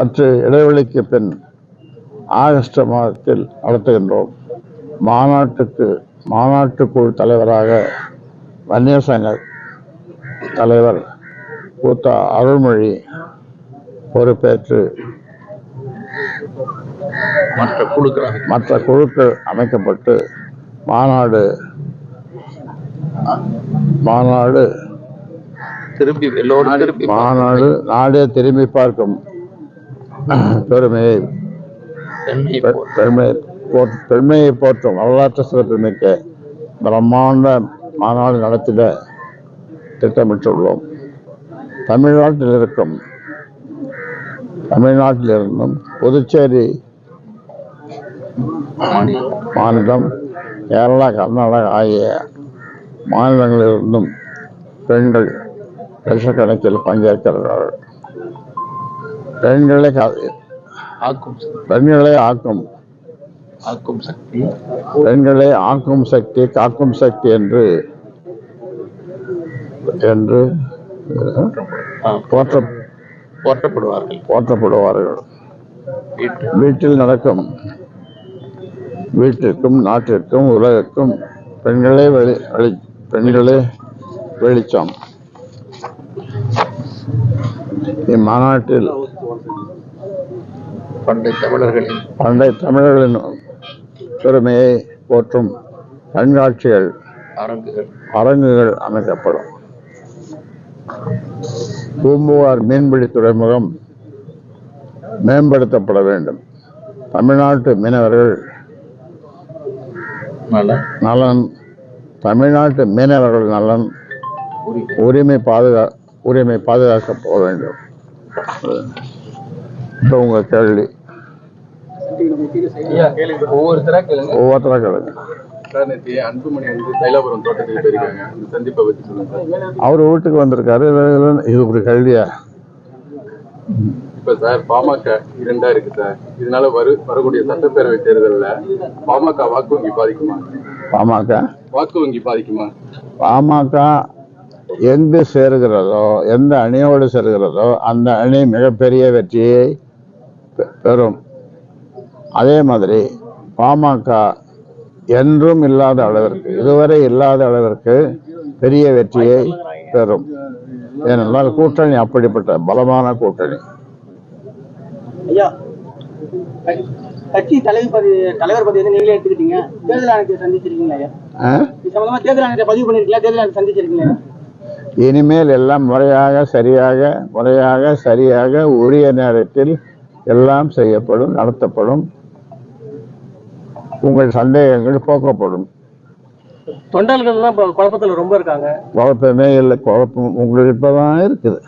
சற்று இடைவெளிக்கு பின் ஆகஸ்ட் மாதத்தில் நடத்துகின்றோம். மாநாட்டுக்குழு தலைவராக வன்னியர் சங்க தலைவர் கூத்தா அருள்மொழி பொறுப்பேற்று மற்ற குழுக்கள் அமைக்கப்பட்டு மாநாடு நாடே திரும்பி பார்க்கும் பெருமையை போற்றும் வரலாற்று சிறப்புமிக்க பிரம்மாண்ட மாநாடு நடத்திட திட்டமிட்டுள்ளோம். தமிழ்நாட்டிலிருந்தும் புதுச்சேரி மாநிலம், கேரளா, கர்நாடகா ஆகிய மாநிலங்களிலிருந்தும் பெண்கள் லட்சக்கணக்கில் பங்கேற்கிறார்கள். பெண்களை ஆக்கும் சக்தி காக்கும் சக்தி என்று போற்றப்படுவார்கள். வீட்டிற்கும் நாட்டிற்கும் உலகிற்கும் பெண்களே வெளிச்சம். இம்மாநாட்டில் பண்டை தமிழர்களின் பெருமையை போற்றும் கண்காட்சிகள், அரங்குகள் அமைக்கப்படும். பூம்புகார் மீன்பிடி துறைமுகம் மேம்படுத்தப்பட வேண்டும். தமிழ்நாட்டு மீனவர்கள் நலன் உரிமை பாதுகாக்கப்பட வேண்டும். இப்போ உங்க கேள்வி ஒவ்வொருத்தரா கேளுங்க. அன்புமணி தைலாபுரம் தோட்டத்துக்கு போயிருக்காங்க. சந்திப்பை பத்தி சொல்லுங்க. அவர் வீட்டுக்கு வந்திருக்காரு. இது ஒரு கேள்வியா? இப்ப சார் பாமக 2 இருக்கு சார். இதனால வரக்கூடிய சட்டப்பேரவை தேர்தலில் பாமக வாக்கு வங்கி பாதிக்குமா? பாமக எங்கு சேருகிறதோ, எந்த அணியோடு சேருகிறதோ அந்த அணி மிகப்பெரிய வெற்றியை பெறும். அதே மாதிரி பாமக என்றும் இல்லாத அளவிற்கு, இதுவரை இல்லாத அளவிற்கு பெரிய வெற்றியை பெறும். ஏனென்றால் கூட்டணி அப்படிப்பட்ட பலமான கூட்டணி. கட்சி தலைவர் பதவி நீங்களே எடுத்துக்கிட்டீங்க. தேர்தல் ஆணையத்தை சந்திச்சிருக்கீங்களா? தேர்தல் ஆணையத்தை பதிவு பண்ணிருக்கீங்களா? தேர்தல் ஆணையத்தை சந்திச்சிருக்கீங்களா? இனிமேல் எல்லாம் முறையாக சரியாக உரிய நேரத்தில் எல்லாம் செய்யப்படும், நடத்தப்படும். உங்கள் சந்தேகங்கள் போக்கப்படும். தொண்டர்கள் தான் குழப்பத்தில் ரொம்ப இருக்காங்க. குழப்பமே இல்லை. குழப்பம் உங்களுக்கு இப்பதான் இருக்குது.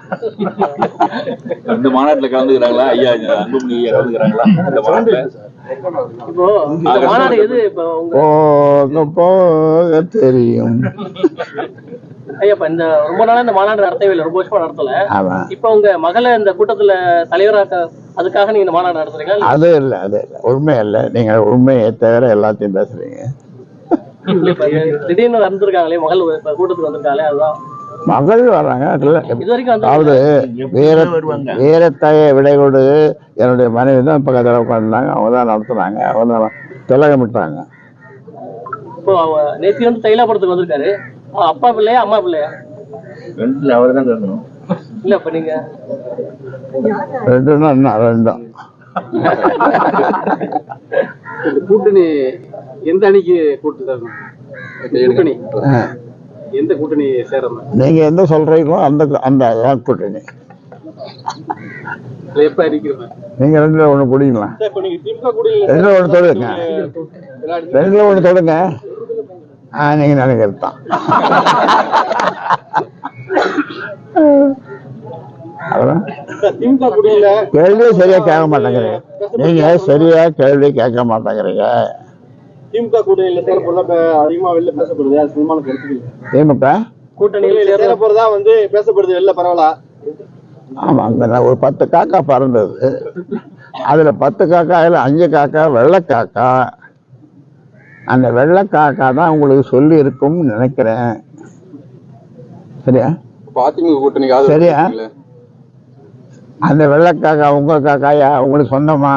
இந்த மாநாட்டில் கலந்துக்கிறாங்களா? ஐயா அன்புமணி கலந்துக்கிறாங்களா? இப்போ இந்த மாநாடு எது போக தெரியும். ஐயா, இப்ப இந்த ரொம்ப நாளா இந்த மாநாடு நடத்தவே இல்லை, ரொம்ப வருஷமா நடத்தல. இப்ப உங்க மகளை இந்த கூட்டத்துல தலைவராக அதுக்காக நீங்க இந்த மாநாடு நடத்துறீங்க? அது இல்ல உண்மை இல்ல. நீங்க உண்மையை தவிர எல்லாத்தையும் பேசுறீங்க. திடீர்னு வந்திருக்காங்களே மகள் கூட்டத்துக்கு வந்திருக்காங்களே, அதுதான். மகள் வர்றாங்க. அதாவது வீரத்தாயை விடை கொடு என்னுடைய மனைவி தான் பக்கத்தில் உட்காந்துருந்தாங்க. அவங்க தான் நடத்துனாங்க. அவங்க தான் திலகமிட்டாங்க. இப்போ நேற்று வந்து தைலாபுரத்துக்கு வந்திருக்காரு. அப்பா பிள்ளையா அம்மா பிள்ளையா? அவர் தான் கேட்கணும். இல்ல இப்ப நீங்க ரெண்டும் கூட்டணி எந்த அணிக்கு கூட்டணி எந்த கூட்டணி சேரணும்? நீங்க எந்த சொல்றீங்களோ அந்த கூட்டணி. எப்ப இருக்கிறது? நீங்க 2ல 1 பிடிங்களா? 2ல 1 தொடுங்க. 2ல 1 தொடுங்க. நீங்க நினைக்கிறது தான். கேள்வியே சரியா கேட்க மாட்டேங்கிறீங்க. நீங்க சரியா கேள்வி கேட்க மாட்டேங்கிறீங்க. திமுக கூட்டணியில அதிகமா வெளில பேசப்படுது. திமுக கூட்டணியில சேர போறதா வந்து பேசப்படுது வெளில. பரவாயில்ல. ஆமா, அங்க ஒரு 10 காக்கா பறந்தது. அதுல 10 காக்காயில 5 காக்கா வெள்ளை காக்கா. அந்த வெள்ளை காக்கா தான் உங்களுக்கு சொல்லி இருக்கும்னு நினைக்கிறேன். சரியா? அதிமுக கூட்டணி சரியா? அந்த வெள்ளைக்காக்கா உங்க காக்காயா உங்களுக்கு சொந்தமா?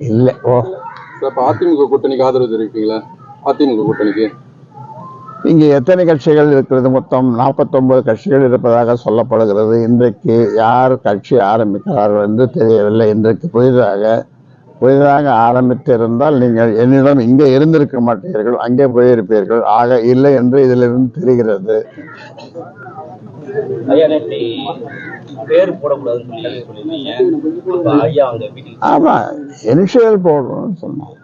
இல்லை. ஓ, இப்ப அதிமுக கூட்டணிக்கு ஆதரவு தெரிவிப்பீங்களா? அதிமுக கூட்டணிக்கு இங்கே எத்தனை கட்சிகள் இருக்கிறது? மொத்தம் 49 கட்சிகள் இருப்பதாக சொல்லப்படுகிறது. இன்றைக்கு யார் கட்சி ஆரம்பிக்கிறார்கள் என்று தெரியவில்லை. இன்றைக்கு புதிதாக ஆரம்பித்திருந்தால் நீங்கள் என்னிடம் இங்கே இருந்திருக்க மாட்டீர்கள், அங்கே போயிருப்பீர்கள். ஆக இல்லை என்று இதிலிருந்து தெரிகிறது. ஆமா, இனிஷியல் போடணும்னு சொன்னாங்க.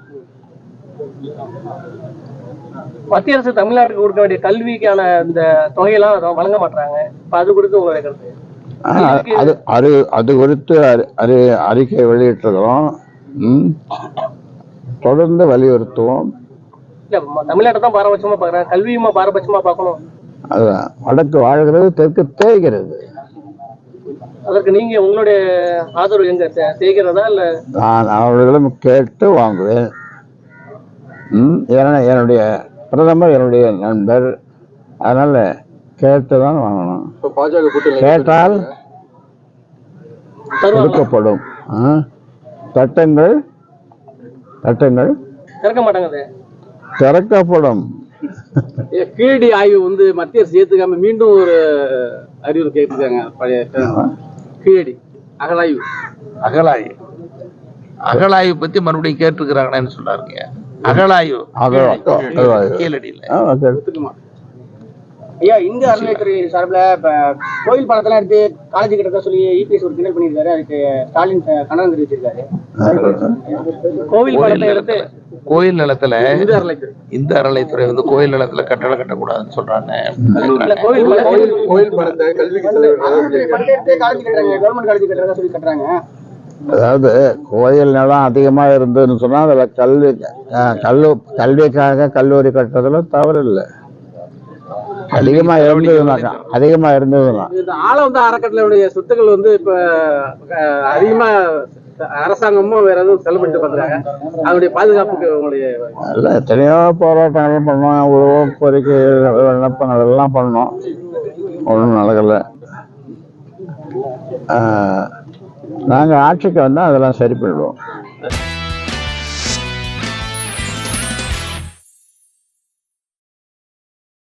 மத்திய அரசு தமிழ்நாட்டுக்கு கொடுக்க வேண்டிய கல்விக்கான இந்த தொகையெல்லாம் வழங்க மாட்டாங்க. அது குறித்து உங்களுடைய கருத்து? அது குறித்து அறிக்கை வெளியிட்டிருக்கிறோம். தொடர்ந்து வலியுறுத்துவோம். இல்ல, தமிழ்நாட்டை தான் பாரபட்சமா பாக்குறாங்க, கல்வியுமா பாரபட்சமா பார்க்கணும். அதுதான், வடக்கு வாழ்கிறது, தெற்கு தேய்கிறது. அதற்கு நீங்க உங்களுடைய ஆதரவு எங்க தேய்கிறதா? இல்ல நான் அவர்களிடம் கேட்டு வாங்குவேன். ஏன்னா என்னுடைய பிரதமர் என்னுடைய நண்பர், அதனால கேட்டுதான் வாங்கணும். கேட்டால் கொடுக்கப்படும். சட்டங்கள் திறக்க மாட்டாங்க, திறக்கப்படும். கீழடி ஆய்வு வந்து மத்திய அரசு ஏத்துக்காம மீண்டும் ஒரு அறிவுரை கேட்டிருக்காங்க. பழைய கீழடி அகழாய்வு பத்தி மறுபடியும் கேட்டிருக்கிறாங்கன்னு சொன்னாருங்க. அகழாய்வு கீழடியில ஐயா, இந்து அறநிலையத்துறை சார்பில் இப்ப கோயில் பணத்தெல்லாம் எடுத்து காலேஜ் கிட்ட சொல்லி இபிஎஸ் ஒரு கிண்டல் பண்ணியிருக்காரு. அதுக்கு ஸ்டாலின் கண்டனம் தெரிவிச்சிருக்காரு. கோவில் பணத்தை எடுத்து கோயில் நிலத்துல இந்து அறநிலையத்துறை வந்து கோயில் நிலத்துல கட்டடம் கட்டக்கூடாதுன்னு சொல்றாங்க. கோயில் பணத்தை கல்விக்கு கவர்மெண்ட் காலேஜ் கட்டுறதா சொல்லி கட்டுறாங்க. அதாவது கோயில் நிலம் அதிகமா இருந்ததுன்னு சொன்னா அதுல கல்விக்காக கல்லூரி கட்டுறதுல தவறு இல்லை. அதிகமா இருந்ததுன்னா இந்த ஆளவந்த அறக்கட்டளையுடைய சொத்துக்கள் வந்து இப்ப அதிகமா அரசாங்கமும் வேற எதுவும் செலவு பண்ணிட்டு பண்றாங்க. அதனுடைய பாதுகாப்புக்கு உங்களுடைய எத்தனையோ போராட்டங்கள் பண்ணோம், எவ்வளவோ கோரிக்கை விண்ணப்பங்கள் எல்லாம் பண்ணோம், ஒன்றும் நடக்கல. நாங்க ஆட்சிக்கு வந்தா அதெல்லாம் சரி பண்ணிடுவோம்.